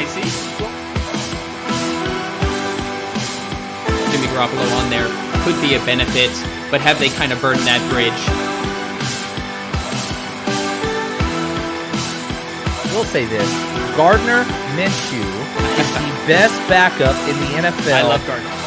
I see. Jimmy Garoppolo on there could be a benefit, but have they kind of burned that bridge? We'll say this. Gardner Minshew is the best backup in the NFL. I love Gardner.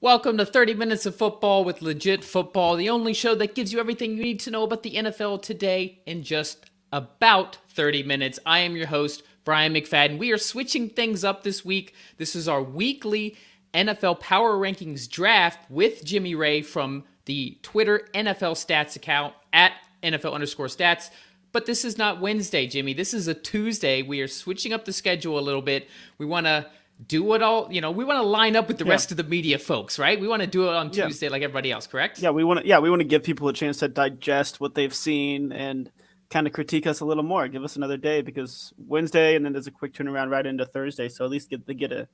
Welcome to 30 Minutes of Football with Legit Football, the only show that gives you everything you need to know about the NFL today in just about 30 minutes. I am your host, Brian McFadden. We are switching things up this week. This is our weekly NFL Power Rankings draft with Jimmy Ray from the Twitter NFL Stats account at NFL_stats. But this is not Wednesday, Jimmy. This is a Tuesday. We are switching up the schedule a little bit. We want to do it all, we want to line up with the rest of the media folks, right? We want to do it on Tuesday like everybody else, correct? Yeah, we want to give people a chance to digest what they've seen and kind of critique us a little more. Give us another day, because Wednesday and then there's a quick turnaround right into Thursday. So at least give the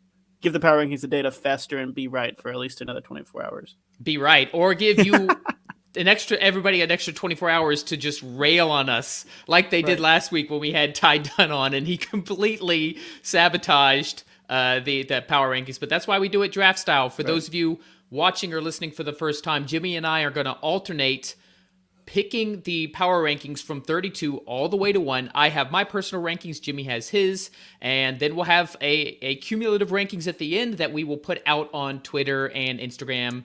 Power Rankings a day to fester and be right for at least another 24 hours. Be right, or give you everybody an extra 24 hours to just rail on us like they did last week when we had Ty Dunn on and he completely sabotaged the Power Rankings. But that's why we do it draft style. For those of you watching or listening for the first time, Jimmy and I are going to alternate picking the Power Rankings from 32 all the way to 1. I have my personal rankings, Jimmy has his, and then we'll have a cumulative rankings at the end that we will put out on Twitter and Instagram.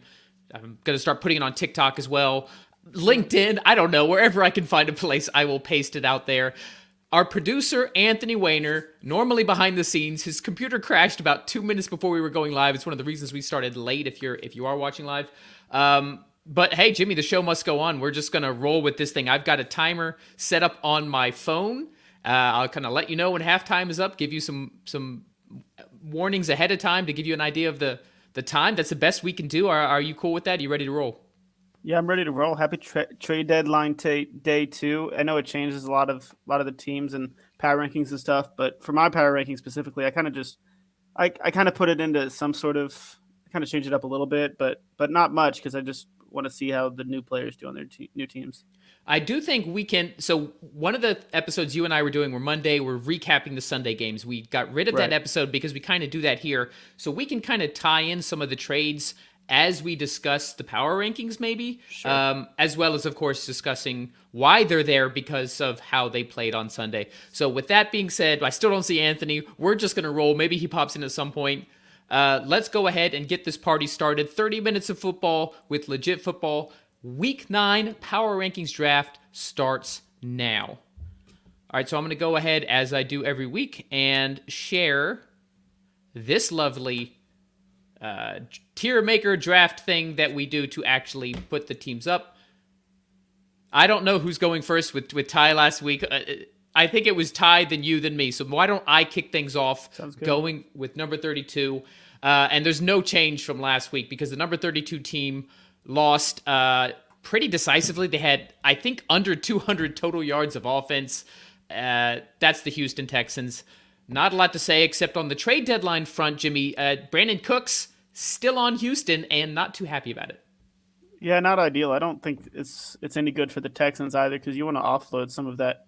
I'm going to start putting it on TikTok as well. LinkedIn, I don't know, wherever I can find a place, I will paste it out there. Our producer, Anthony Wayner, normally behind the scenes, his computer crashed about 2 minutes before we were going live. It's one of the reasons we started late if you are watching live. But hey, Jimmy, the show must go on. We're just going to roll with this thing. I've got a timer set up on my phone. I'll kind of let you know when halftime is up, give you some warnings ahead of time to give you an idea of the time. That's the best we can do. Are you cool with that? Are you ready to roll? Yeah, I'm ready to roll. Happy trade deadline day 2. I know it changes a lot of the teams and power rankings and stuff, but for my power ranking specifically, I kind of put it into some sort of kind of change it up a little bit, but not much, because I just want to see how the new players do on their new teams. I do think we can. So one of the episodes you and I were doing were Monday. We're recapping the Sunday games. We got rid of that episode because we kind of do that here, so we can kind of tie in some of the trades as we discuss the power rankings, maybe, as well as, of course, discussing why they're there because of how they played on Sunday. So with that being said, I still don't see Anthony. We're just going to roll. Maybe he pops in at some point. Let's go ahead and get this party started. 30 minutes of football with Legit Football. Week 9 Power Rankings Draft starts now. All right, so I'm going to go ahead, as I do every week, and share this lovely tier maker draft thing that we do to actually put the teams up. I don't know who's going first with Ty last week. I think it was Ty, then you, then me. So why don't I kick things off going with number 32? And there's no change from last week because the number 32 team lost pretty decisively. They had, I think, under 200 total yards of offense. That's the Houston Texans. Not a lot to say except on the trade deadline front, Jimmy. Brandon Cooks still on Houston and not too happy about it. Yeah, not ideal. I don't think it's any good for the Texans either, because you want to offload some of that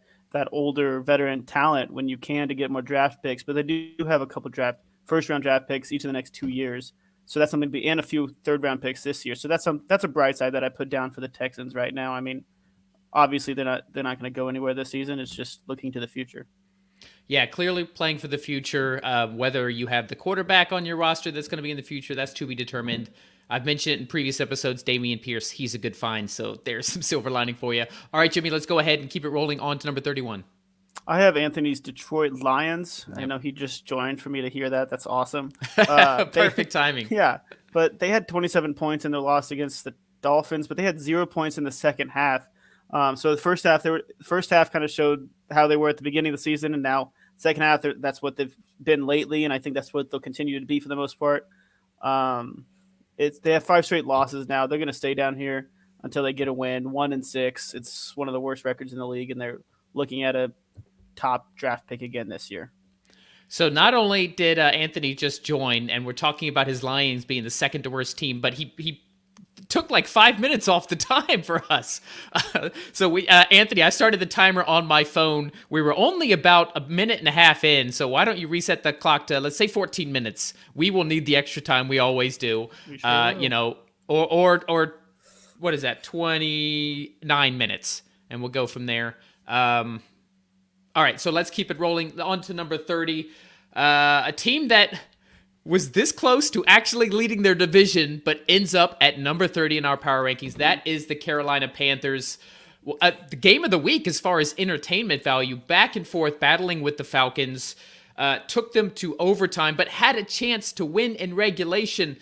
older veteran talent when you can to get more draft picks. But they do have a couple first-round draft picks each of the next 2 years. So that's something to be, and a few third-round picks this year. So that's a bright side that I put down for the Texans right now. I mean, obviously they're not going to go anywhere this season. It's just looking to the future. Yeah, clearly playing for the future. Whether you have the quarterback on your roster that's going to be in the future, that's to be determined. I've mentioned it in previous episodes, Dameon Pierce, he's a good find, so there's some silver lining for you. All right, Jimmy, let's go ahead and keep it rolling on to number 31. I have Anthony's Detroit Lions. Yep. I know he just joined for me to hear that. That's awesome. Perfect timing. Yeah, but they had 27 points in their loss against the Dolphins, but they had 0 points in the second half. So the first half kind of showed how they were at the beginning of the season, and now second half, that's what they've been lately, and I think that's what they'll continue to be for the most part. They have 5 straight losses now. They're going to stay down here until they get a win. 1-6. It's one of the worst records in the league, and they're looking at a top draft pick again this year. So not only did Anthony just join, and we're talking about his Lions being the second to worst team, but he took like 5 minutes off the time for us. So we, Anthony, I started the timer on my phone. We were only about a minute and a half in. So why don't you reset the clock to, let's say, 14 minutes? We will need the extra time. We always do. You know, or what is that? 29 minutes, and we'll go from there. All right, so let's keep it rolling. On to number 30. A team that was this close to actually leading their division, but ends up at number 30 in our power rankings. That is the Carolina Panthers. The game of the week as far as entertainment value, back and forth, battling with the Falcons. Took them to overtime, but had a chance to win in regulation.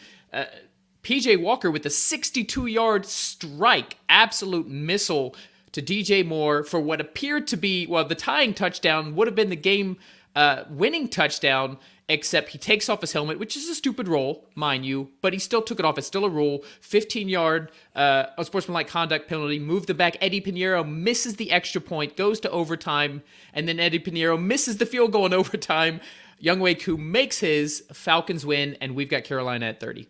PJ Walker with a 62-yard strike, absolute missile to DJ Moore for what appeared to be, well, the tying touchdown would have been the game winning touchdown, except he takes off his helmet, which is a stupid rule, mind you, but he still took it off. It's still a rule. 15-yard unsportsmanlike conduct penalty, moved them back. Eddie Pinheiro misses the extra point, goes to overtime, and then Eddie Pinheiro misses the field goal in overtime. Younghoe Koo makes his, Falcons win, and we've got Carolina at 30.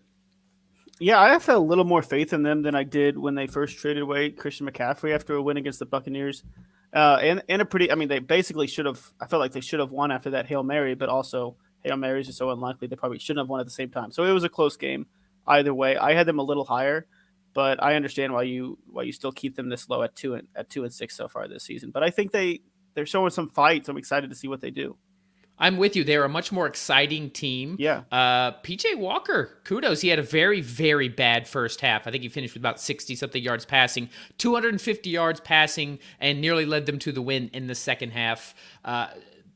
Yeah, I have a little more faith in them than I did when they first traded away Christian McCaffrey after a win against the Buccaneers. And a pretty, I mean, they basically should have, I felt like they should have won after that Hail Mary, but also Hail Marys are so unlikely they probably shouldn't have won at the same time. So it was a close game either way. I had them a little higher, but I understand why you still keep them this low at 2-6 so far this season. But I think they're showing some fight, so I'm excited to see what they do. I'm with you. They're a much more exciting team. Yeah. PJ Walker, kudos. He had a very, very bad first half. I think he finished with about 60-something yards passing, 250 yards passing, and nearly led them to the win in the second half.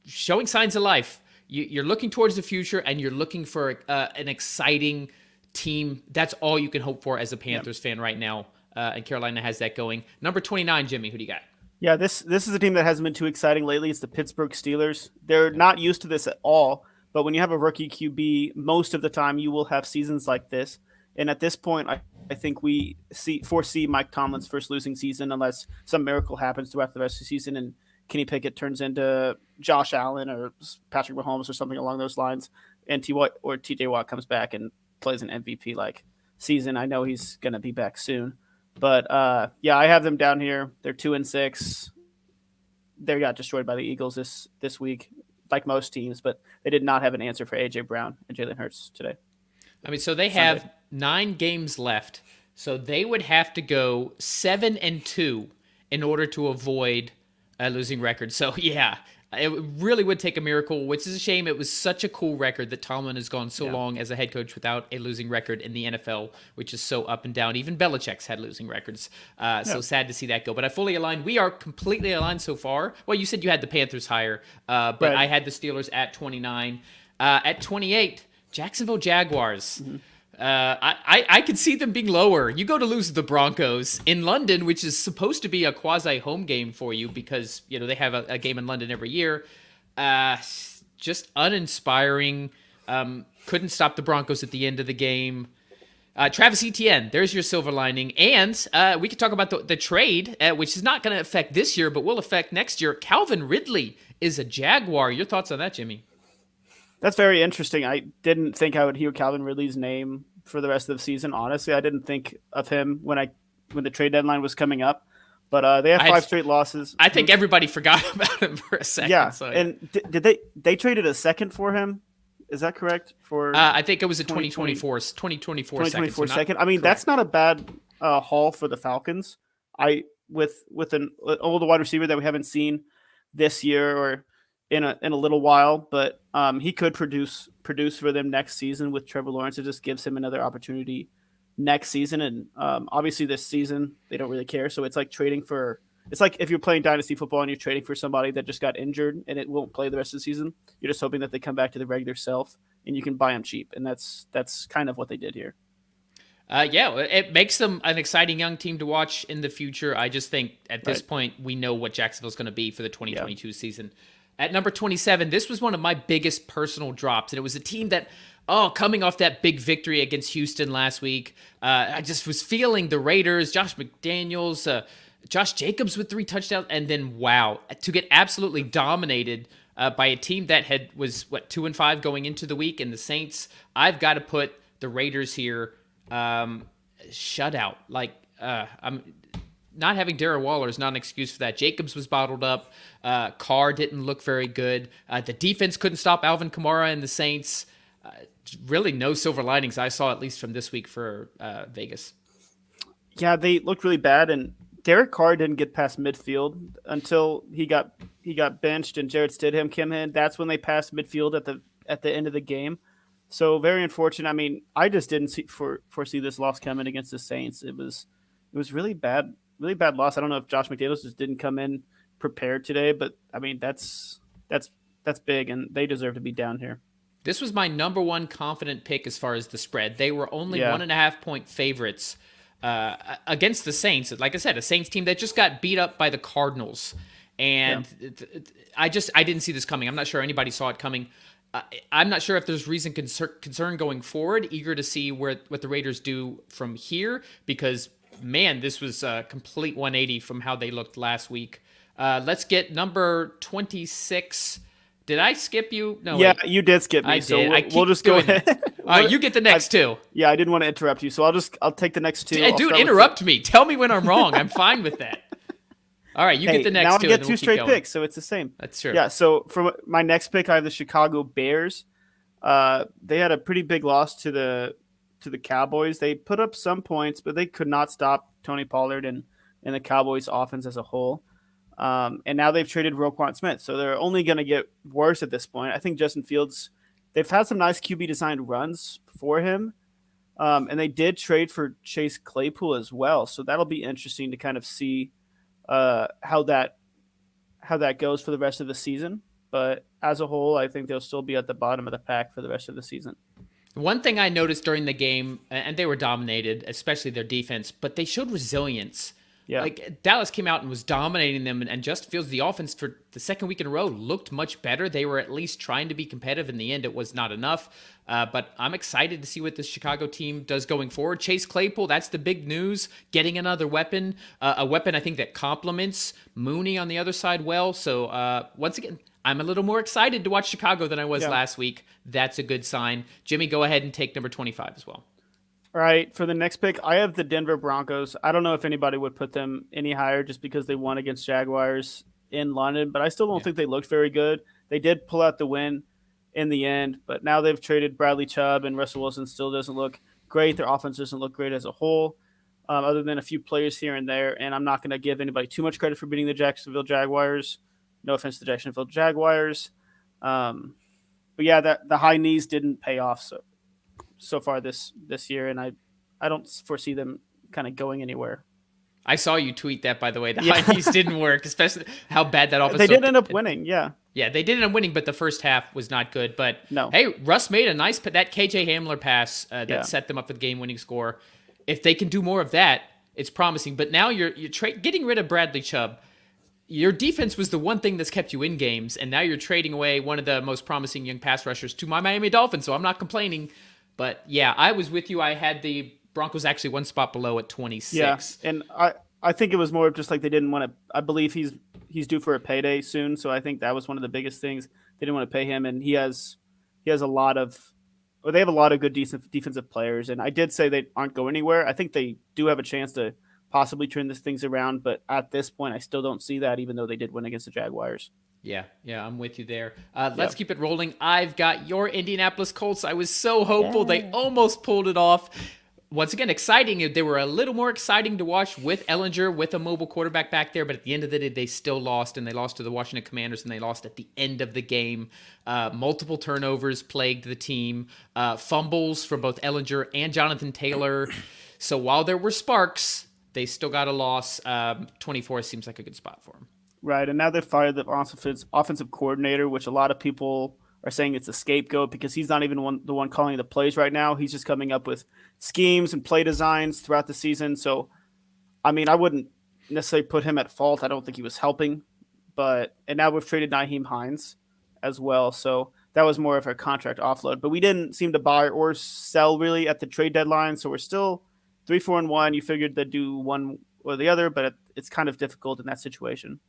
Showing signs of life. You're looking towards the future, and you're looking for an exciting team. That's all you can hope for as a Panthers fan right now, and Carolina has that going. Number 29, Jimmy, who do you got? Yeah, this is a team that hasn't been too exciting lately. It's the Pittsburgh Steelers. They're not used to this at all, but when you have a rookie QB, most of the time you will have seasons like this. And at this point, I think we foresee Mike Tomlin's first losing season unless some miracle happens throughout the rest of the season and Kenny Pickett turns into Josh Allen or Patrick Mahomes or something along those lines, and TJ Watt comes back and plays an MVP-like season. I know he's going to be back soon. But, yeah, I have them down here. They're 2-6. They got destroyed by the Eagles this week, like most teams, but they did not have an answer for A.J. Brown and Jalen Hurts today. I mean, so they have 9 games left, so they would have to go 7-2 in order to avoid a losing record. So, yeah, it really would take a miracle, which is a shame. It was such a cool record that Tomlin has gone so long as a head coach without a losing record in the NFL, which is so up and down. Even Belichick's had losing records. So sad to see that go. But I fully aligned. We are completely aligned so far. Well, you said you had the Panthers higher, but right. I had the Steelers at 29. At 28, Jacksonville Jaguars. Mm-hmm. I could see them being lower. You go to lose to the Broncos in London, which is supposed to be a quasi-home game for you because, you know, they have a game in London every year. Just uninspiring. Couldn't stop the Broncos at the end of the game. Travis Etienne, there's your silver lining. And we could talk about the trade, which is not going to affect this year, but will affect next year. Calvin Ridley is a Jaguar. Your thoughts on that, Jimmy? That's very interesting. I didn't think I would hear Calvin Ridley's name for the rest of the season. Honestly, I didn't think of him when the trade deadline was coming up. But they have 5 straight losses. I think everybody forgot about him for a second. Yeah, so. And did they traded a second for him? Is that correct? For I think it was a 2024 second. I mean, correct. That's not a bad haul for the Falcons. With an older wide receiver that we haven't seen this year or in a little while, but he could produce for them next season with Trevor Lawrence. It just gives him another opportunity next season. And obviously this season they don't really care. So it's like it's like if you're playing dynasty football and you're trading for somebody that just got injured and it won't play the rest of the season. You're just hoping that they come back to the regular self and you can buy them cheap. And that's kind of what they did here. Yeah, it makes them an exciting young team to watch in the future. I just think at this point we know what Jacksonville's going to be for the 2022 season. At number 27, this was one of my biggest personal drops, and it was a team that, coming off that big victory against Houston last week, I just was feeling the Raiders, Josh McDaniels, Josh Jacobs with 3 touchdowns, and then, wow, to get absolutely dominated by a team that was 2-5 going into the week, and the Saints. I've got to put the Raiders here. Shutout. I'm not having Darren Waller is not an excuse for that. Jacobs was bottled up. Carr didn't look very good. The defense couldn't stop Alvin Kamara and the Saints. Really no silver linings I saw, at least from this week for Vegas. Yeah, they looked really bad, and Derek Carr didn't get past midfield until he got benched and Jarrett Stidham came in. That's when they passed midfield at the end of the game. So very unfortunate. I mean, I just didn't foresee this loss coming against the Saints. It was really bad loss. I don't know if Josh McDaniels just didn't come in prepared today, but I mean that's big, and they deserve to be down here. This was my number one confident pick as far as the spread. They were only 1.5 point favorites against the Saints. Like I said, a Saints team that just got beat up by the Cardinals, and I didn't see this coming. I'm not sure anybody saw it coming. I'm not sure if there's concern going forward. Eager to see what the Raiders do from here, because man, this was a complete 180 from how they looked last week. Let's get number 26. Did I skip you? No. Yeah, wait. You did skip me. I so did. We'll just go ahead. All right, you get the next two. Yeah, I didn't want to interrupt you, so I'll take the next two. Dude, interrupt me. Tell me when I'm wrong. I'm fine with that. All right, you get the next now two. Now I get two straight picks, so it's the same. That's true. Yeah, so for my next pick, I have the Chicago Bears. They had a pretty big loss to the Cowboys. They put up some points, but they could not stop Tony Pollard and the Cowboys offense as a whole. And now they've traded Roquan Smith, so they're only going to get worse at this point. I think Justin Fields, they've had some nice QB designed runs for him. And they did trade for Chase Claypool as well. So that'll be interesting to kind of see how that goes for the rest of the season. But as a whole, I think they'll still be at the bottom of the pack for the rest of the season. One thing I noticed during the game, and they were dominated, especially their defense, but they showed resilience. Yeah. Like Dallas came out and was dominating them, and Justin Fields, the offense for the second week in a row, looked much better. They were at least trying to be competitive. In the end, it was not enough. But I'm excited to see what this Chicago team does going forward. Chase Claypool, that's the big news. Getting another weapon, a weapon I think that complements Mooney on the other side well. So once again, I'm a little more excited to watch Chicago than I was last week. That's a good sign. Jimmy, go ahead and take number 25 as well. All right, for the next pick, I have the Denver Broncos. I don't know if anybody would put them any higher just because they won against Jaguars in London, but I still don't think they looked very good. They did pull out the win in the end, but now they've traded Bradley Chubb, and Russell Wilson still doesn't look great. Their offense doesn't look great as a whole, other than a few players here and there, and I'm not going to give anybody too much credit for beating the Jacksonville Jaguars. No offense to the Jacksonville Jaguars. But yeah, the high knees didn't pay off so far this year, and I don't foresee them kind of going anywhere. I saw you tweet that, by the way. The high knees didn't work, especially how bad that offense. They did end up winning, yeah. Yeah, they did end up winning, but the first half was not good. But no. Hey, Russ made a nice that KJ Hamler pass that set them up for the game-winning score. If they can do more of that, it's promising. But now you're getting rid of Bradley Chubb. Your defense was the one thing that's kept you in games, and now you're trading away one of the most promising young pass rushers to my Miami Dolphins, so I'm not complaining. But yeah, I was with you. I had the Broncos actually one spot below at 26. Yeah, and I think it was more of just like they didn't want to. I believe he's due for a payday soon, so I think that was one of the biggest things. They didn't want to pay him, and he has a lot of. Or they have a lot of good defensive players, and I did say they aren't going anywhere. I think they do have a chance to possibly turn these things around, but at this point, I still don't see that, even though they did win against the Jaguars. Yeah, I'm with you there. Let's keep it rolling. I've got your Indianapolis Colts. I was so hopeful. They almost pulled it off. Once again, exciting. They were a little more exciting to watch with Ellinger, with a mobile quarterback back there, but at the end of the day, they still lost, and they lost to the Washington Commanders, and they lost at the end of the game. Multiple turnovers plagued the team. Fumbles from both Ellinger and Jonathan Taylor. So while there were sparks, they still got a loss. 24 seems like a good spot for them. Right, and now they've fired the offensive coordinator, which a lot of people are saying it's a scapegoat because he's not even the one calling the plays right now. He's just coming up with schemes and play designs throughout the season. So, I mean, I wouldn't necessarily put him at fault. I don't think he was helping. And now we've traded Nyheim Hines as well. So that was more of a contract offload. But we didn't seem to buy or sell really at the trade deadline. So we're still 3-4-1. You figured they'd do one or the other, but it's kind of difficult in that situation.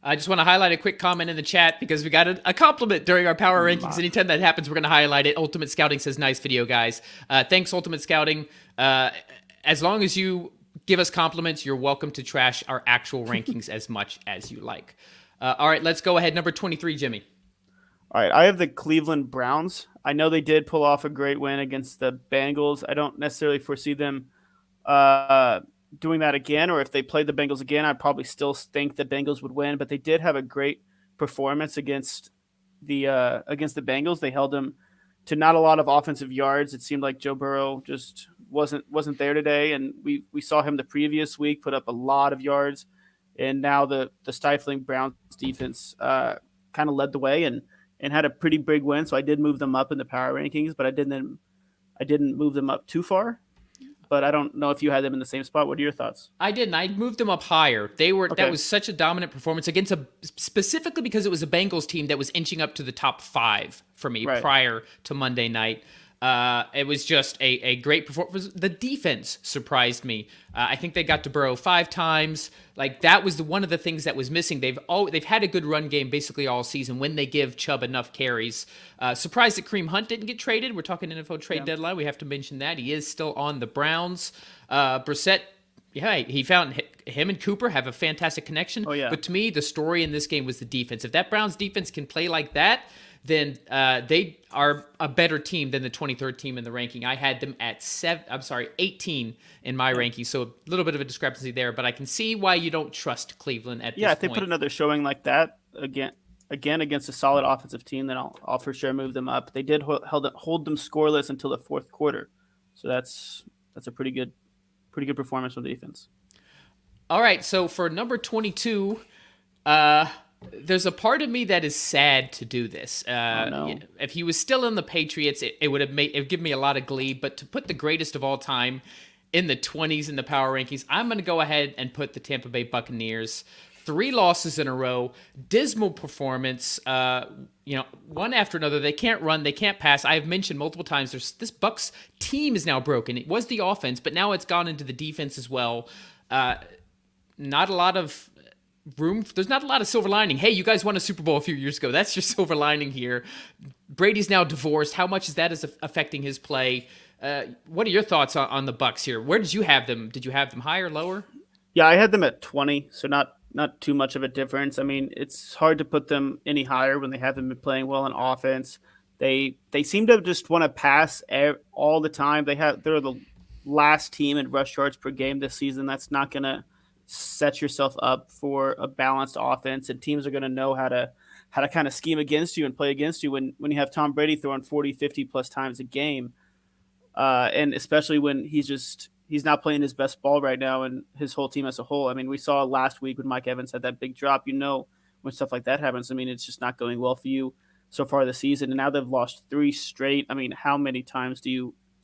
I just want to highlight a quick comment in the chat because we got a compliment during our power rankings. Anytime that happens, we're going to highlight it. Ultimate Scouting says, nice video, guys. Thanks, Ultimate Scouting. As long as you give us compliments, you're welcome to trash our actual rankings as much as you like. All right, let's go ahead. Number 23, Jimmy. All right, I have the Cleveland Browns. I know they did pull off a great win against the Bengals. I don't necessarily foresee them doing that again, or if they played the Bengals again, I'd probably still think the Bengals would win. But they did have a great performance against the Bengals. They held them to not a lot of offensive yards. It seemed like Joe Burrow just wasn't there today, and we saw him the previous week put up a lot of yards, and now the stifling Browns defense kind of led the way and had a pretty big win. So I did move them up in the power rankings, but I didn't move them up too far. But I don't know if you had them in the same spot. What are your thoughts? I didn't. I moved them up higher. That was such a dominant performance against specifically because it was a Bengals team that was inching up to the top 5 for me prior to Monday night. It was just a great performance. The defense surprised me. I think they got to Burrow 5 times. Like, that was one of the things that was missing. They've had a good run game basically all season when they give Chubb enough carries. Surprised that Kareem Hunt didn't get traded. We're talking NFL trade deadline. We have to mention that. He is still on the Browns. Brissett, he found him and Cooper have a fantastic connection. Oh, yeah. But to me, the story in this game was the defense. If that Browns defense can play like that, then they are a better team than the 23rd team in the ranking. I had them at 18 in my ranking, so a little bit of a discrepancy there, but I can see why you don't trust Cleveland at this point. Yeah, if they put another showing like that again against a solid offensive team, then I'll for sure move them up. They did hold them scoreless until the fourth quarter, so that's a pretty good performance from the defense. All right, so for number 22, there's a part of me that is sad to do this. No. If he was still in the Patriots, it would give me a lot of glee. But to put the greatest of all time in the 20s in the power rankings, I'm going to go ahead and put the Tampa Bay Buccaneers. 3 losses in a row, dismal performance. One after another. They can't run, they can't pass. I've mentioned multiple times. This Bucs team is now broken. It was the offense, but now it's gone into the defense as well. Not a lot of room. There's not a lot of silver lining. Hey, you guys won a Super Bowl a few years ago. That's your silver lining here. Brady's now divorced. How much is that affecting his play? What are your thoughts on the Bucs here? Where did you have them? Did you have them higher, lower? Yeah, I had them at 20, so not too much of a difference. I mean, it's hard to put them any higher when they haven't been playing well in offense. They seem to just want to pass all the time. They're the last team in rush yards per game this season. That's not going to set yourself up for a balanced offense, and teams are going to know how to kind of scheme against you and play against you when you have Tom Brady throwing 40, 50 plus times a game. And especially when he's not playing his best ball right now, and his whole team as a whole. I mean, we saw last week when Mike Evans had that big drop, when stuff like that happens, I mean, it's just not going well for you so far this season. And now they've lost 3 straight. I mean, how many times do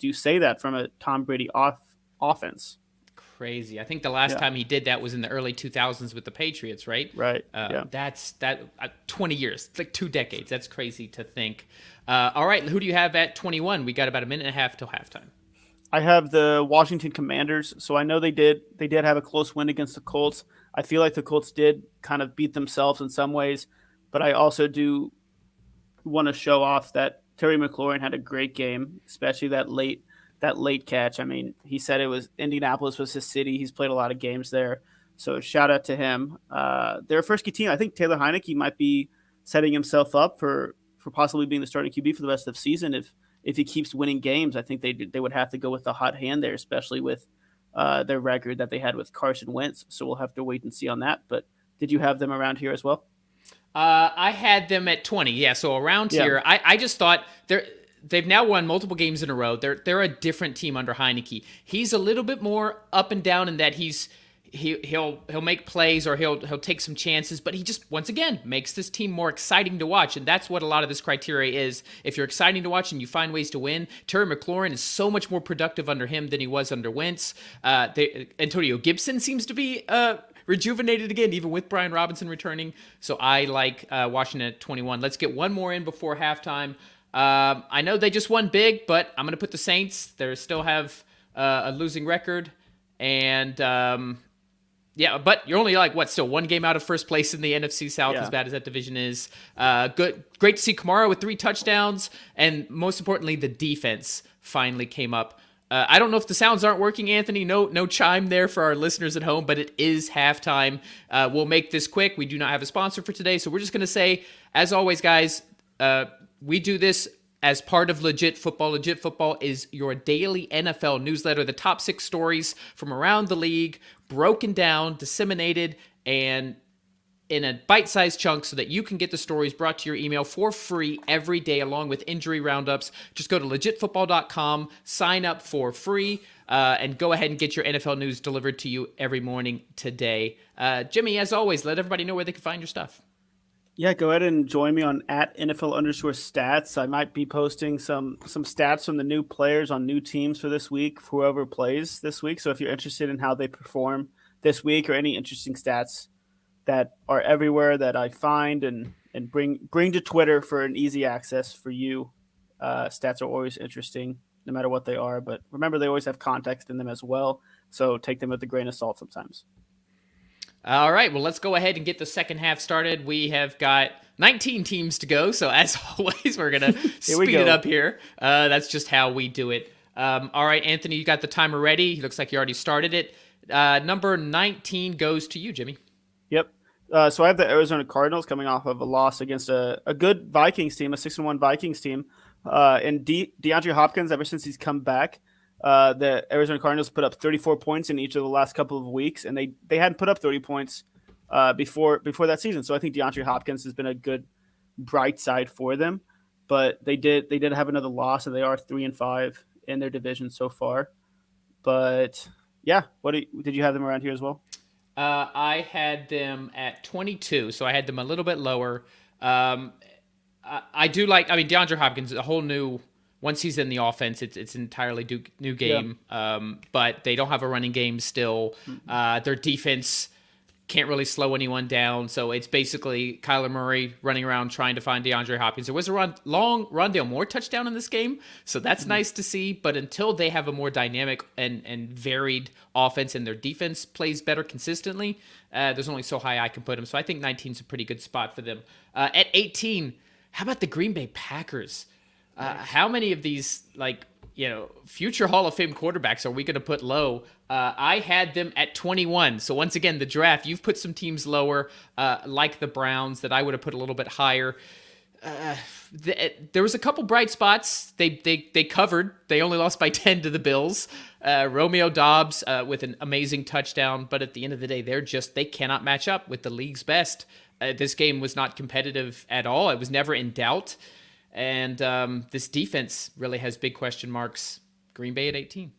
you say that from a Tom Brady offense? Crazy. I think the last time he did that was in the early 2000s with the Patriots, right? Right. That's 20 years, like 2 decades. That's crazy to think. All right, who do you have at 21? We got about a minute and a half till halftime. I have the Washington Commanders. So I know they did have a close win against the Colts. I feel like the Colts did kind of beat themselves in some ways, but I also do want to show off that Terry McLaurin had a great game, especially that late catch. I mean, he said Indianapolis was his city. He's played a lot of games there. So shout out to him. They're a first-key team. I think Taylor Heineke might be setting himself up for possibly being the starting QB for the rest of the season. If he keeps winning games, I think they would have to go with the hot hand there, especially with their record that they had with Carson Wentz. So we'll have to wait and see on that. But did you have them around here as well? I had them at 20. Yeah, so around here. I just thought they've now won multiple games in a row. They're a different team under Heineke. He's a little bit more up and down in that he'll make plays or he'll take some chances, but he just once again makes this team more exciting to watch, and that's what a lot of this criteria is. If you're exciting to watch and you find ways to win, Terry McLaurin is so much more productive under him than he was under Wentz. Antonio Gibson seems to be rejuvenated again, even with Brian Robinson returning. So I like Washington at 21. Let's get one more in before halftime. I know they just won big, but I'm going to put the Saints. They still have a losing record, and Yeah, but you're only like still one game out of first place in the NFC South, Yeah. as bad as that division is. Great to see Kamara with 3 touchdowns, and most importantly, the defense finally came up. I don't know if the sounds aren't working, Anthony. No chime there for our listeners at home, but it is halftime. We'll make this quick. We do not have a sponsor for today, so we're just going to say, as always, guys, we do this as part of Legit Football. Legit Football is your daily NFL newsletter, the top 6 stories from around the league, broken down, disseminated, and in a bite-sized chunk so that you can get the stories brought to your email for free every day, along with injury roundups. Just go to legitfootball.com, sign up for free, and go ahead and get your NFL news delivered to you every morning today. Jimmy, as always, let everybody know where they can find your stuff. Yeah, go ahead and join me on @NFL_stats. I might be posting some stats from the new players on new teams for this week, for whoever plays this week. So if you're interested in how they perform this week or any interesting stats that are everywhere that I find and bring to Twitter for an easy access for you, stats are always interesting no matter what they are. But remember, they always have context in them as well. So take them with a grain of salt sometimes. All right, well, let's go ahead and get the second half started. We have got 19 teams to go, so as always, we're going to speed it up here. That's just how we do it. All right, Anthony, you got the timer ready. It looks like you already started it. Number 19 goes to you, Jimmy. Yep. So I have the Arizona Cardinals coming off of a loss against a good Vikings team, a 6-1 Vikings team. And DeAndre Hopkins, ever since he's come back, the Arizona Cardinals put up 34 points in each of the last couple of weeks, and they hadn't put up 30 points before that season. So I think DeAndre Hopkins has been a good bright side for them. But they did have another loss, and they are 3-5 in their division so far. But yeah, did you have them around here as well? I had them at 22, so I had them a little bit lower. I do like, DeAndre Hopkins, a whole new, once he's in the offense, it's an entirely new game. Yeah. But they don't have a running game still. Their defense can't really slow anyone down. So it's basically Kyler Murray running around trying to find DeAndre Hopkins. There was a long Rondale Moore touchdown in this game, so that's nice to see. But until they have a more dynamic and varied offense and their defense plays better consistently, there's only so high I can put them. So I think 19 is a pretty good spot for them. At 18, how about the Green Bay Packers? How many of these, future Hall of Fame quarterbacks are we going to put low? I had them at 21. So once again, the draft, you've put some teams lower, like the Browns, that I would have put a little bit higher. There was a couple bright spots. They covered. They only lost by 10 to the Bills. Romeo Doubs with an amazing touchdown, but at the end of the day, they cannot match up with the league's best. This game was not competitive at all. It was never in doubt. And this defense really has big question marks. Green Bay at 18.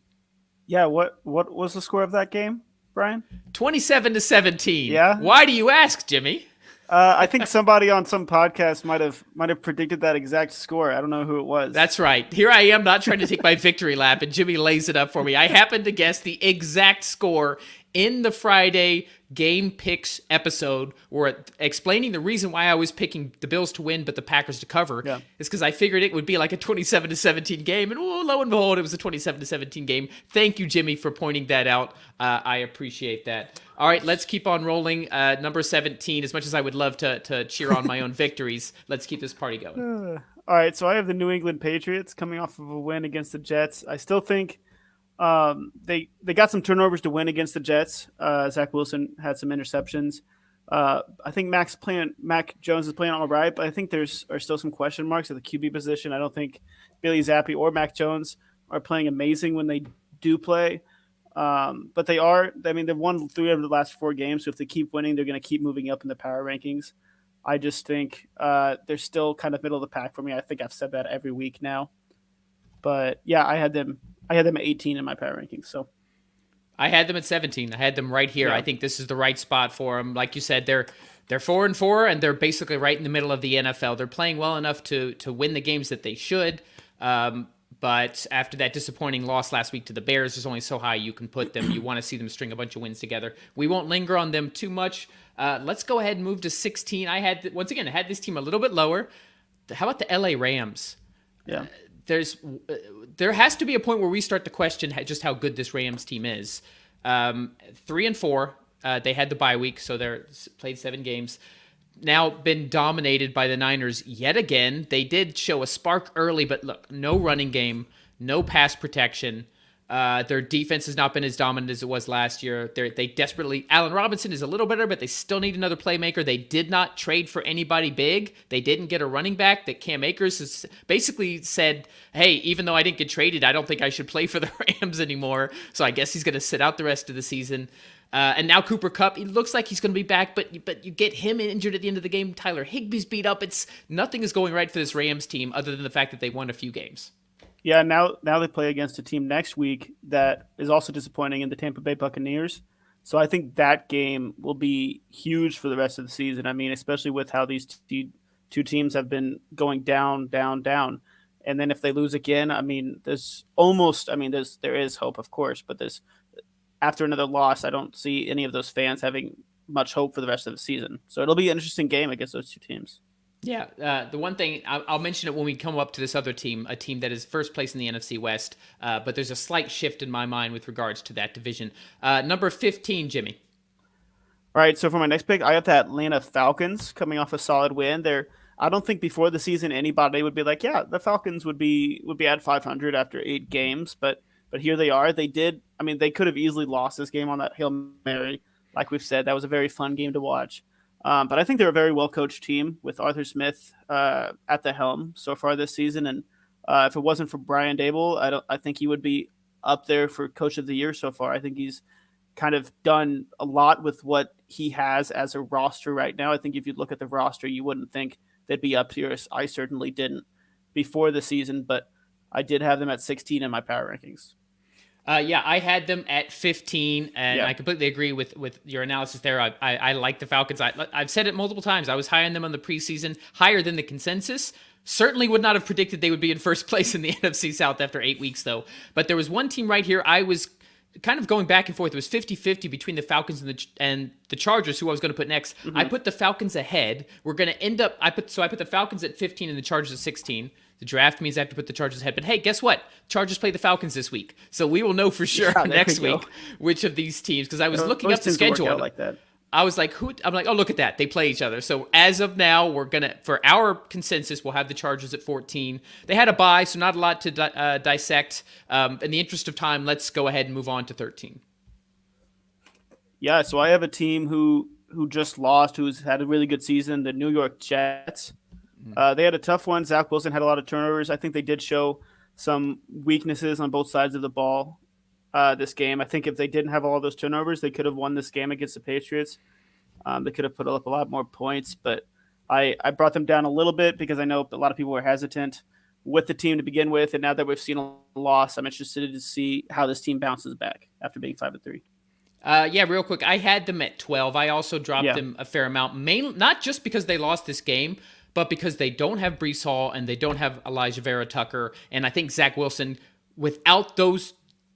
Yeah, what was the score of that game, Brian? 27-17. Yeah. Why do you ask, Jimmy? I think somebody on some podcast might have predicted that exact score. I don't know who it was. That's right. Here I am not trying to take my victory lap, and Jimmy lays it up for me. I happened to guess the exact score in the Friday Game Picks episode, where explaining the reason why I was picking the Bills to win but the Packers to cover is because I figured it would be like a 27-17 game, and lo and behold, it was a 27-17 game. Thank you, Jimmy, for pointing that out. I appreciate that. All right, let's keep on rolling. Number 17, as much as I would love to cheer on my own victories, let's keep this party going. All right, so I have the New England Patriots coming off of a win against the Jets. I still think they got some turnovers to win against the Jets. Zach Wilson had some interceptions. I think Mac Jones is playing all right, but I think are still some question marks at the QB position. I don't think Bailey Zappi or Mac Jones are playing amazing when they do play. But they are. I mean, they've won 3 of the last 4 games, so if they keep winning, they're going to keep moving up in the power rankings. I just think they're still kind of middle of the pack for me. I think I've said that every week now. But yeah, I had them at 18 in my power rankings. So I had them at 17. I had them right here. Yeah. I think this is the right spot for them. Like you said, they're 4-4, and they're basically right in the middle of the NFL. They're playing well enough to win the games that they should. But after that disappointing loss last week to the Bears, there's only so high you can put them. You want to see them string a bunch of wins together. We won't linger on them too much. Let's go ahead and move to 16. I had this team a little bit lower. How about the LA Rams? Yeah. There has to be a point where we start to question just how good this Rams team is. 3-4. They had the bye week, so they're played 7 games. Now been dominated by the Niners yet again. They did show a spark early, but look, no running game, no pass protection. Their defense has not been as dominant as it was last year. They desperately. Allen Robinson is a little better, but they still need another playmaker. They did not trade for anybody big. They didn't get a running back. That Cam Akers has basically said, "Hey, even though I didn't get traded, I don't think I should play for the Rams anymore." So I guess he's going to sit out the rest of the season. And now Cooper Kupp, he looks like he's going to be back, but you get him injured at the end of the game. Tyler Higbee's beat up. Nothing is going right for this Rams team other than the fact that they won a few games. Yeah, now they play against a team next week that is also disappointing in the Tampa Bay Buccaneers. So I think that game will be huge for the rest of the season. I mean, especially with how these two teams have been going down, down, down. And then if they lose again, I mean, there is hope, of course, but after another loss, I don't see any of those fans having much hope for the rest of the season. So it'll be an interesting game against those two teams. Yeah, the one thing, I'll mention it when we come up to this other team, a team that is first place in the NFC West, but there's a slight shift in my mind with regards to that division. Number 15, Jimmy. All right, so for my next pick, I have the Atlanta Falcons coming off a solid win. I don't think before the season anybody would be like, yeah, the Falcons would be at 500 after 8 games, but here they are. They could have easily lost this game on that Hail Mary. Like we've said, that was a very fun game to watch. But I think they're a very well-coached team with Arthur Smith at the helm so far this season. And if it wasn't for Brian Dable, I think he would be up there for Coach of the Year so far. I think he's kind of done a lot with what he has as a roster right now. I think if you look at the roster, you wouldn't think they'd be up here. I certainly didn't before the season, but I did have them at 16 in my power rankings. Yeah, I had them at 15, and I completely agree with your analysis there. I like the Falcons. I've said it multiple times. I was high on them on the preseason, higher than the consensus. Certainly would not have predicted they would be in first place in the NFC South after 8 weeks, though. But there was one team right here I was kind of going back and forth. It was 50-50 between the Falcons and the Chargers, who I was going to put next. Mm-hmm. I put the Falcons ahead. We're going to end up – I put the Falcons at 15 and the Chargers at 16. The draft means I have to put the Chargers ahead. But hey, guess what? Chargers play the Falcons this week. So we will know for sure next week which of these teams, because I was looking up the schedule. Like that. I was like, I'm like, oh, look at that. They play each other. So as of now, we're going to, for our consensus, we'll have the Chargers at 14. They had a bye, so not a lot to dissect. In the interest of time, let's go ahead and move on to 13. Yeah, so I have a team who just lost, who's had a really good season, the New York Jets. They had a tough one. Zach Wilson had a lot of turnovers. I think they did show some weaknesses on both sides of the ball this game. I think if they didn't have all those turnovers, they could have won this game against the Patriots. They could have put up a lot more points, but I brought them down a little bit because I know a lot of people were hesitant with the team to begin with, and now that we've seen a loss, I'm interested to see how this team bounces back after being 5-3. Yeah, real quick, I had them at 12. I also dropped them a fair amount, mainly not just because they lost this game, but because they don't have Breece Hall and they don't have Elijah Vera Tucker. And I think Zach Wilson, without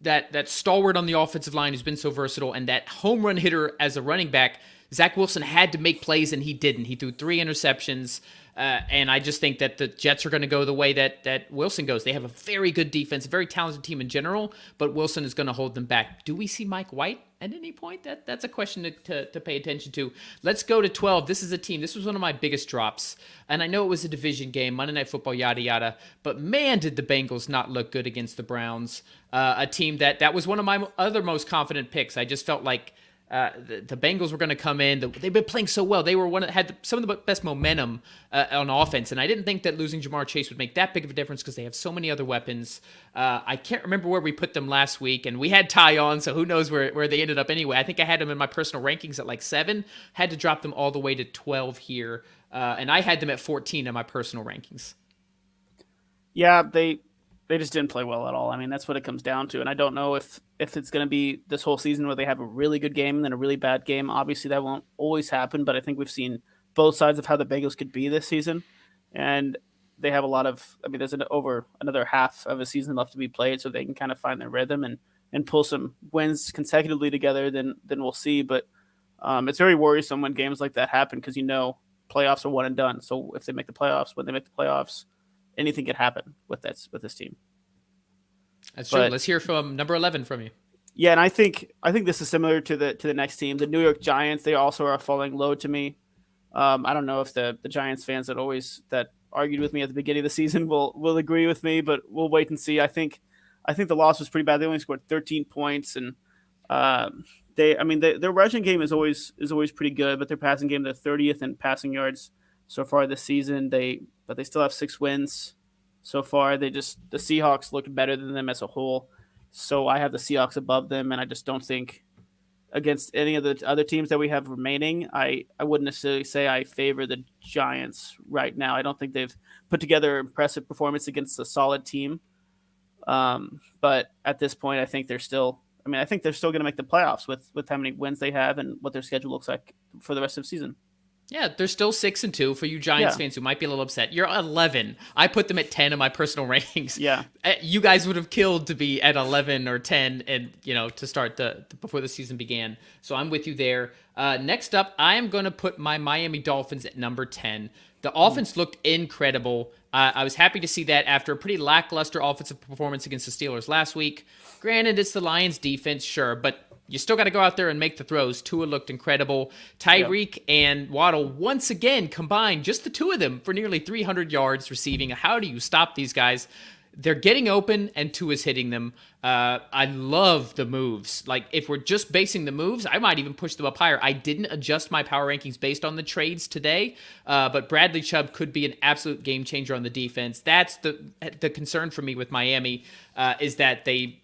that stalwart on the offensive line who's been so versatile and that home run hitter as a running back, Zach Wilson had to make plays and he didn't. He threw 3 interceptions. And I just think that the Jets are going to go the way that Wilson goes. They have a very good defense, a very talented team in general, but Wilson is going to hold them back. Do we see Mike White at any point? That's a question to pay attention to. Let's go to 12. This is a team. This was one of my biggest drops. And I know it was a division game, Monday Night Football, yada, yada. But man, did the Bengals not look good against the Browns. A team that was one of my other most confident picks. I just felt like the Bengals were going to come in. They've been playing so well. They were had some of the best momentum on offense, and I didn't think that losing Jamar Chase would make that big of a difference because they have so many other weapons. I can't remember where we put them last week, and we had Ty on, so who knows where they ended up anyway. I think I had them in my personal rankings at like 7. Had to drop them all the way to 12 here, and I had them at 14 in my personal rankings. Yeah, they just didn't play well at all. I mean, that's what it comes down to. And I don't know if it's going to be this whole season where they have a really good game and then a really bad game. Obviously, that won't always happen, but I think we've seen both sides of how the Bengals could be this season. And they have a lot of – I mean, there's over another half of a season left to be played, so they can kind of find their rhythm and pull some wins consecutively together, then we'll see. But it's very worrisome when games like that happen because playoffs are one and done. So if they make the playoffs, when they make the playoffs – anything could happen with this team. That's true. Let's hear from number 11 from you. Yeah, and I think this is similar to the next team, the New York Giants. They also are falling low to me. I don't know if the Giants fans that argued with me at the beginning of the season will agree with me, but we'll wait and see. I think the loss was pretty bad. They only scored 13 points, and their rushing game is always pretty good, but their passing game they're 30th in passing yards so far this season. But they still have 6 wins so far. The Seahawks looked better than them as a whole, so I have the Seahawks above them, and I just don't think against any of the other teams that we have remaining, I wouldn't necessarily say I favor the Giants right now. I don't think they've put together an impressive performance against a solid team. But at this point, I think they're still. I mean, I think they're still going to make the playoffs with how many wins they have and what their schedule looks like for the rest of the season. Yeah, they're still 6-2 for you Giants Yeah. fans who might be a little upset. You're 11. I put them at 10 in my personal rankings. Yeah. You guys would have killed to be at 11 or 10 and to start before the season began. So I'm with you there. Next up, I am going to put my Miami Dolphins at number 10. The offense looked incredible. I was happy to see that after a pretty lackluster offensive performance against the Steelers last week. Granted, it's the Lions defense, sure, but you still got to go out there and make the throws. Tua looked incredible. Tyreek and Waddle once again combined, just the two of them, for nearly 300 yards receiving. How do you stop these guys? They're getting open, and Tua's hitting them. I love the moves. Like, if we're just basing the moves, I might even push them up higher. I didn't adjust my power rankings based on the trades today, but Bradley Chubb could be an absolute game changer on the defense. That's the concern for me with Miami, is that they,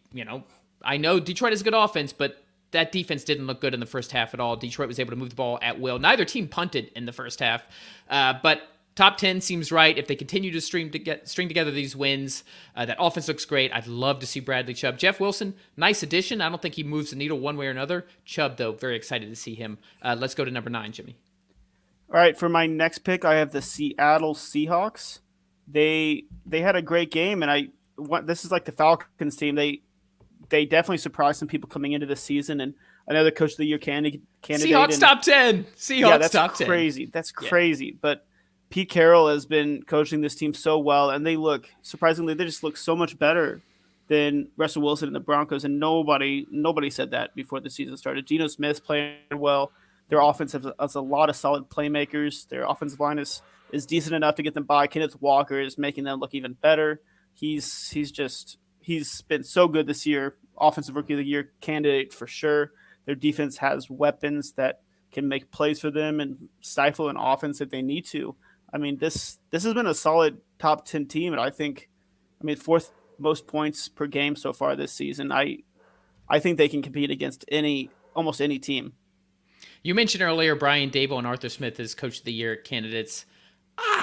I know Detroit is a good offense, but that defense didn't look good in the first half at all. Detroit was able to move the ball at will. Neither team punted in the first half, but top 10 seems right. If they continue to string together these wins, that offense looks great. I'd love to see Bradley Chubb. Jeff Wilson, nice addition. I don't think he moves the needle one way or another. Chubb, though, very excited to see him. Let's go to number 9, Jimmy. All right, for my next pick, I have the Seattle Seahawks. They had a great game, and this is like the Falcons team. They definitely surprised some people coming into the season, and another Coach of the Year candidate. Seahawks top 10. Seahawks top 10. Crazy. That's crazy. But Pete Carroll has been coaching this team so well, and they just look so much better than Russell Wilson and the Broncos, and nobody said that before the season started. Geno Smith's playing well. Their offense has a lot of solid playmakers. Their offensive line is decent enough to get them by. Kenneth Walker is making them look even better. He's been so good this year. Offensive Rookie of the Year candidate for sure. Their defense has weapons that can make plays for them and stifle an offense if they need to. I mean, this has been a solid top 10 team, and fourth most points per game so far this season. I think they can compete against almost any team. You mentioned earlier Brian Dable and Arthur Smith as Coach of the Year candidates.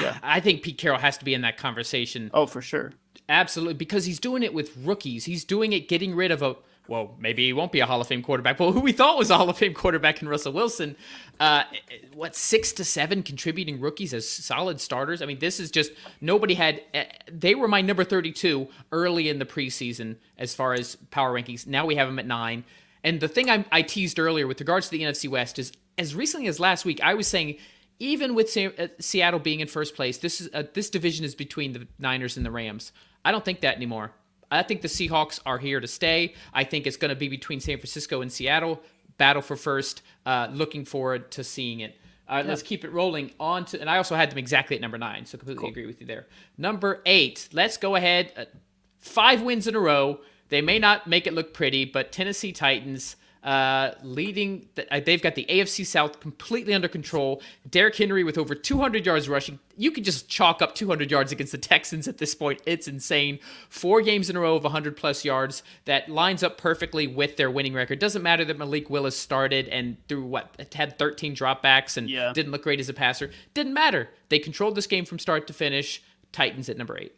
Yeah. I think Pete Carroll has to be in that conversation. Oh, for sure. Absolutely, because he's doing it with rookies. He's doing it getting rid of maybe he won't be a Hall of Fame quarterback, but who we thought was a Hall of Fame quarterback in Russell Wilson. 6 to 7 contributing rookies as solid starters? I mean, this is just, they were my number 32 early in the preseason as far as power rankings. Now we have them at 9. And the thing I teased earlier with regards to the NFC West is, as recently as last week, I was saying, even with Seattle being in first place, this division is between the Niners and the Rams. I don't think that anymore. I think the Seahawks are here to stay. I think it's going to be between San Francisco and Seattle. Battle for first. Looking forward to seeing it. Let's keep it rolling on to, and I also had them exactly at number 9, so completely agree with you there. Number 8, let's go ahead. 5 wins in a row. They may not make it look pretty, but Tennessee Titans leading. They've got the AFC South completely under control. Derrick Henry with over 200 yards rushing. You could just chalk up 200 yards against the Texans at this point. It's insane. 4 games in a row of 100-plus yards. That lines up perfectly with their winning record. Doesn't matter that Malik Willis started and had 13 dropbacks and didn't look great as a passer. Didn't matter. They controlled this game from start to finish. Titans at number 8.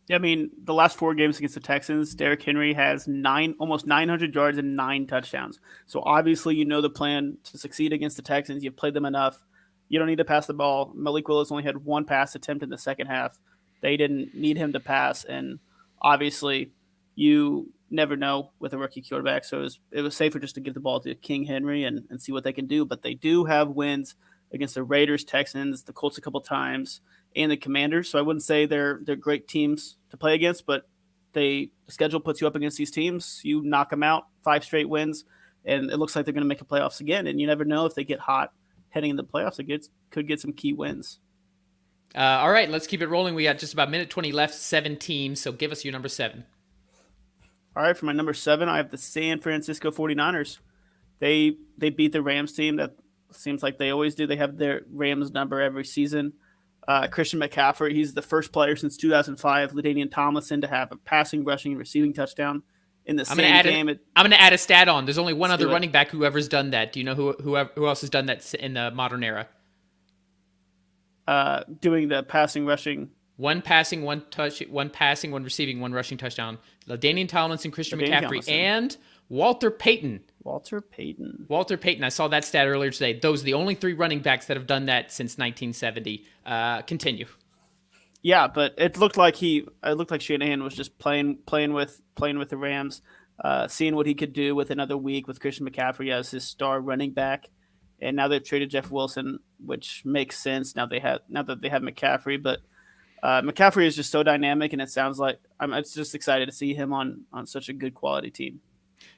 Yeah, I mean, the last 4 games against the Texans, Derrick Henry has almost 900 yards and 9 touchdowns. So obviously, the plan to succeed against the Texans. You've played them enough. You don't need to pass the ball. Malik Willis only had 1 pass attempt in the second half. They didn't need him to pass, and obviously, you never know with a rookie quarterback. So it was safer just to give the ball to King Henry and see what they can do. But they do have wins against the Raiders, Texans, the Colts a couple times, and the Commanders. So I wouldn't say they're great teams to play against, but the schedule puts you up against these teams, you knock them out, 5 straight wins, and it looks like they're going to make the playoffs again. And you never know if they get hot heading in the playoffs. It could get some key wins. All right, let's keep it rolling. We got just about minute 20 left, 7 teams. So give us your number 7. All right, for my number 7, I have the San Francisco 49ers. They beat the Rams team. That seems like they always do. They have their Rams number every season. Christian McCaffrey, he's the first player since 2005, LaDainian Tomlinson, to have a passing, rushing, and receiving touchdown in the same game. I'm going to add a stat on. There's only one other running back whoever's done that. Do you know who else has done that in the modern era? Doing the passing, rushing. One passing, one receiving, one rushing touchdown. LaDainian Tomlinson, Christian McCaffrey, and Walter Payton. Walter Payton. I saw that stat earlier today. Those are the only 3 running backs that have done that since 1970. Continue. Yeah, but it looked like Shanahan was just playing with the Rams, seeing what he could do with another week with Christian McCaffrey as his star running back. And now they've traded Jeff Wilson, which makes sense now that they have McCaffrey. But McCaffrey is just so dynamic, and it sounds like I'm just excited to see him on such a good quality team.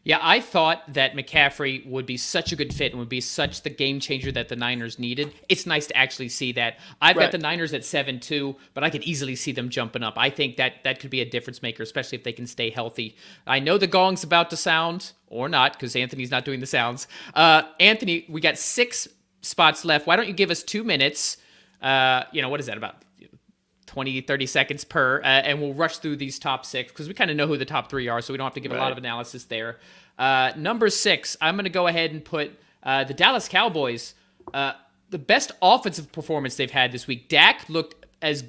Yeah, I thought that McCaffrey would be such a good fit and would be such the game changer that the Niners needed. It's nice to actually see that. I've got the Niners at 7-2, but I could easily see them jumping up. I think that could be a difference maker, especially if they can stay healthy. I know the gong's about to sound, or not, because Anthony's not doing the sounds. Anthony, we got 6 spots left. Why don't you give us 2 minutes? What is that, about 20, 30 seconds per, and we'll rush through these top 6 because we kind of know who the top 3 are, so we don't have to give a lot of analysis there. Number 6, I'm going to go ahead and put the Dallas Cowboys. The best offensive performance they've had this week. Dak looked as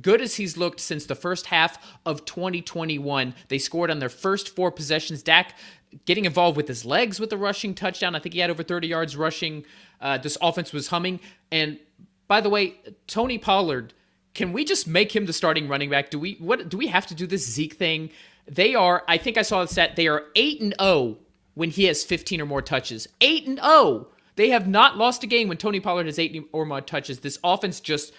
good as he's looked since the first half of 2021. They scored on their first 4 possessions. Dak getting involved with his legs with the rushing touchdown. I think he had over 30 yards rushing. This offense was humming. And by the way, Tony Pollard, can we just make him the starting running back? Do we have to do this Zeke thing? I think I saw the stat, they are 8-0 when he has 15 or more touches. 8-0. They have not lost a game when Tony Pollard has 8 or more touches. This offense just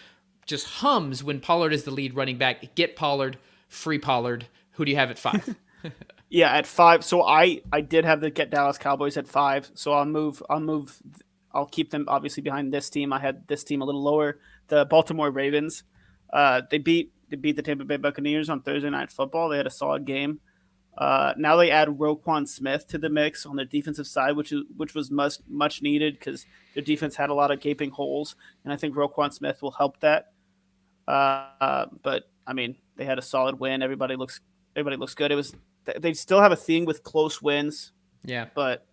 hums when Pollard is the lead running back. Get Pollard, free Pollard. Who do you have at 5? Yeah, at 5. So I did have the Dallas Cowboys at 5. So I'll keep them obviously behind this team. I had this team a little lower. The Baltimore Ravens. They beat the Tampa Bay Buccaneers on Thursday Night Football. They had a solid game. Now they add Roquan Smith to the mix on the defensive side, which was much needed because their defense had a lot of gaping holes, and I think Roquan Smith will help that. But I mean, they had a solid win. Everybody looks good. They still have a thing with close wins. Yeah, but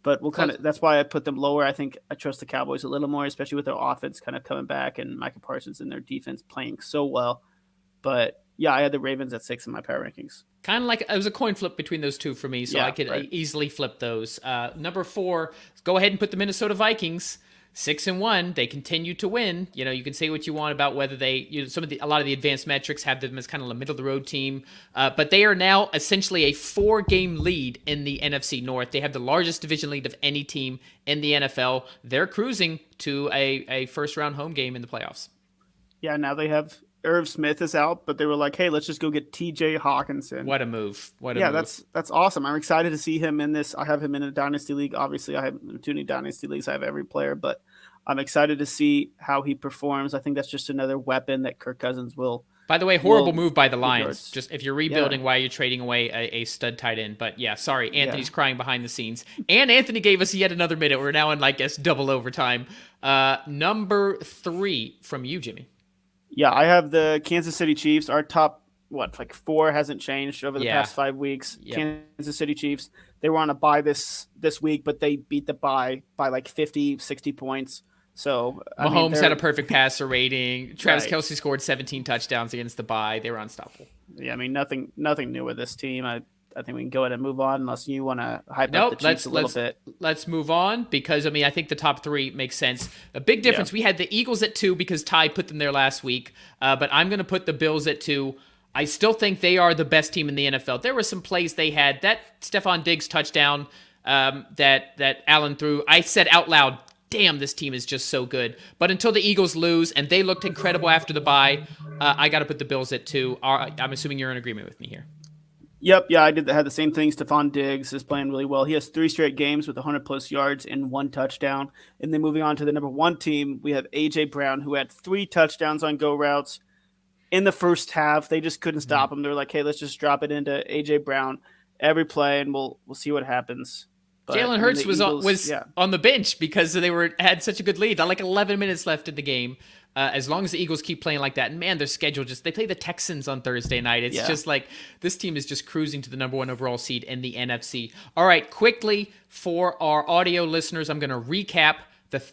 we'll that's why I put them lower. I think I trust the Cowboys a little more, especially with their offense kind of coming back and Micah Parsons and their defense playing so well. But yeah, I had the Ravens at 6 in my power rankings. Kind of like it was a coin flip between those two for me, so I could easily flip those. Number 4, go ahead and put the Minnesota Vikings. 6-1, they continue to win. You can say what you want about whether they, a lot of the advanced metrics have them as kind of a middle of the road team, but they are now essentially a 4-game lead in the NFC North. They have the largest division lead of any team in the NFL. They're cruising to a first round home game in the playoffs. Yeah, now they have Irv Smith is out, but they were like, hey, let's just go get TJ Hawkinson. What a move. That's awesome. I'm excited to see him in this. I have him in a dynasty league. Obviously, I have too many dynasty leagues. I have every player, but I'm excited to see how he performs. I think that's just another weapon that Kirk Cousins will. By the way, horrible move by the Lions. Just if you're rebuilding while you're trading away a stud tight end. But yeah, sorry, Anthony's crying behind the scenes. And Anthony gave us yet another minute. We're now in, double overtime. Number 3 from you, Jimmy. Yeah, I have the Kansas City Chiefs. Our top, 4 hasn't changed over the past 5 weeks. Yeah. Kansas City Chiefs, they were on a bye this week, but they beat the bye by 50, 60 points. So Mahomes had a perfect passer rating. Travis Kelce scored 17 touchdowns against the bye. They were unstoppable. Yeah, I mean, nothing new with this team. I think we can go ahead and move on unless you want to hype up the Chiefs a little bit. Let's move on because, I think the top 3 makes sense. A big difference. We had the Eagles at 2 because Ty put them there last week, but I'm going to put the Bills at 2. I still think they are the best team in the NFL. There were some plays they had. That Stephon Diggs touchdown that Allen threw, I said out loud, damn, this team is just so good. But until the Eagles lose, and they looked incredible after the bye, I got to put the Bills at 2. I'm assuming you're in agreement with me here. Yep, yeah, I had the same thing. Stephon Diggs is playing really well. He has 3 straight games with 100+ yards and 1 touchdown. And then moving on to the number 1 team, we have A.J. Brown, who had 3 touchdowns on go routes in the first half. They just couldn't stop him. They're like, hey, let's just drop it into A.J. Brown every play, and we'll see what happens. But, Jalen Hurts was on the bench because they had such a good lead. Like 11 minutes left in the game. As long as the Eagles keep playing like that, and man, their schedule they play the Texans on Thursday night. It's just like this team is just cruising to the number 1 overall seed in the NFC. All right, quickly for our audio listeners, I'm going to recap the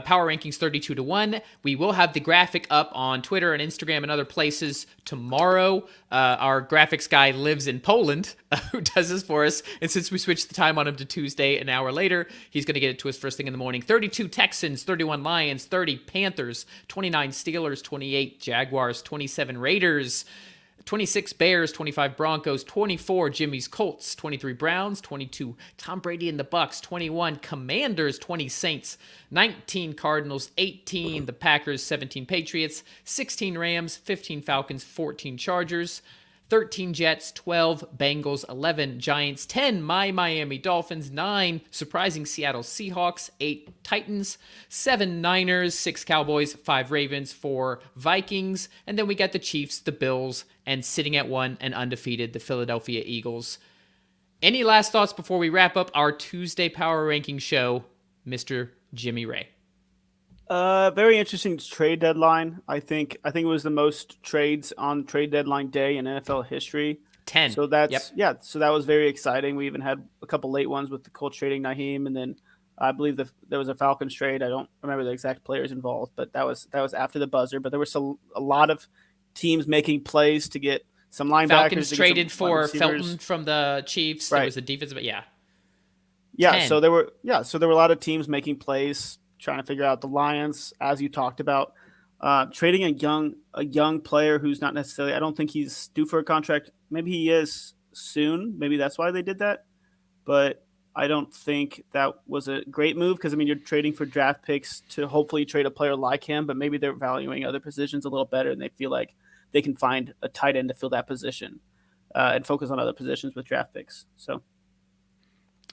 power rankings 32-1. We will have the graphic up on Twitter and Instagram and other places tomorrow. Our graphics guy lives in Poland, who does this for us. And since we switched the time on him to Tuesday an hour later, he's going to get it to us first thing in the morning. 32 Texans, 31 Lions, 30 Panthers, 29 Steelers, 28 Jaguars, 27 Raiders, 26 Bears, 25 Broncos, 24 Jimmy's Colts, 23 Browns, 22 Tom Brady and the Bucks, 21 Commanders, 20 Saints, 19 Cardinals, 18 the Packers, 17 Patriots, 16 Rams, 15 Falcons, 14 Chargers, 13 Jets, 12 Bengals, 11 Giants, 10 Miami Dolphins, 9 surprising Seattle Seahawks, 8 Titans, 7 Niners, 6 Cowboys, 5 Ravens, 4 Vikings, and then we got the Chiefs, the Bills, and sitting at 1 and undefeated, the Philadelphia Eagles. Any last thoughts before we wrap up our Tuesday Power Ranking show, Mr. Jimmy Ray? Very interesting trade deadline. I think it was the most trades on trade deadline day in NFL history. 10. So so that was very exciting. We even had a couple late ones with the Colts trading Naheem, and then I believe there was a Falcons trade. I don't remember the exact players involved, but that was after the buzzer. But there were a lot of teams making plays to get some linebackers. Falcons traded for Felton from the Chiefs. Right. There was a defensive, but yeah. 10. So there were a lot of teams making plays, trying to figure out. The Lions, as you talked about, trading a young player who's not necessarily, I don't think he's due for a contract. Maybe he is soon. Maybe that's why they did that. But I don't think that was a great move because, I mean, you're trading for draft picks to hopefully trade a player like him, but maybe they're valuing other positions a little better and they feel like they can find a tight end to fill that position and focus on other positions with draft picks. So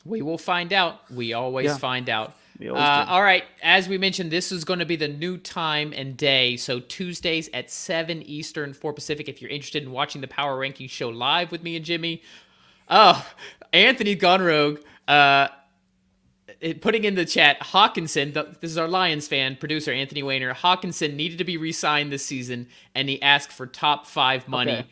we will find out. We always find out. All right. As we mentioned, this is going to be the new time and day. So Tuesdays at 7 Eastern, 4 Pacific. If you're interested in watching the Power Ranking show live with me and Jimmy. Oh, Anthony Gone Rogue putting in the chat, Hawkinson, this is our Lions fan, producer Anthony Wayner. Hawkinson needed to be re-signed this season, and he asked for top 5 money. Okay.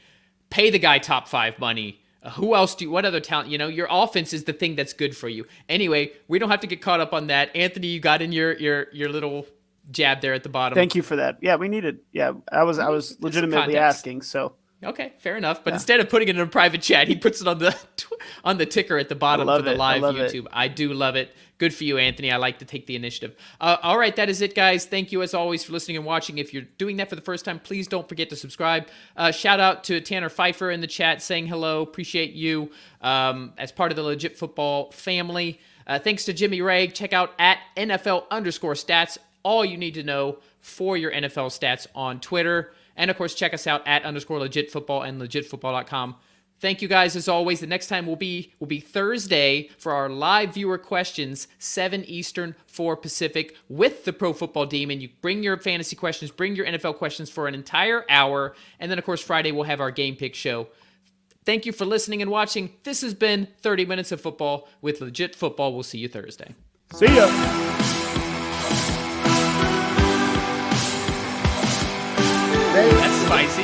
Pay the guy top 5 money. Who else what other talent? Your offense is the thing that's good for you. Anyway, we don't have to get caught up on that. Anthony, you got in your little jab there at the bottom. Thank you for that. Yeah, we needed. Yeah, I was legitimately asking. So okay, fair enough. But instead of putting it in a private chat, he puts it on the ticker at the bottom for the live YouTube. I do love it. Good for you, Anthony. I like to take the initiative. All right, that is it, guys. Thank you, as always, for listening and watching. If you're doing that for the first time, please don't forget to subscribe. Shout out to Tanner Pfeiffer in the chat saying hello. Appreciate you as part of the Legit Football family. Thanks to Jimmy Ray. Check out at NFL_stats. All you need to know for your NFL stats on Twitter. And, of course, check us out at _legit football and legitfootball.com. Thank you, guys, as always. The next time will be Thursday for our live viewer questions, 7 Eastern, 4 Pacific, with the Pro Football Demon. You bring your fantasy questions, bring your NFL questions for an entire hour. And then, of course, Friday we'll have our Game Pick show. Thank you for listening and watching. This has been 30 Minutes of Football with Legit Football. We'll see you Thursday. See ya. That's spicy.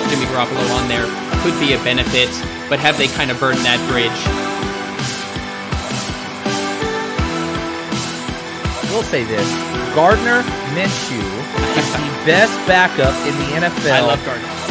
Jimmy Garoppolo on there could be a benefit, but have they kind of burned that bridge? I will say this. Gardner Minshew is the best backup in the NFL. I love Gardner.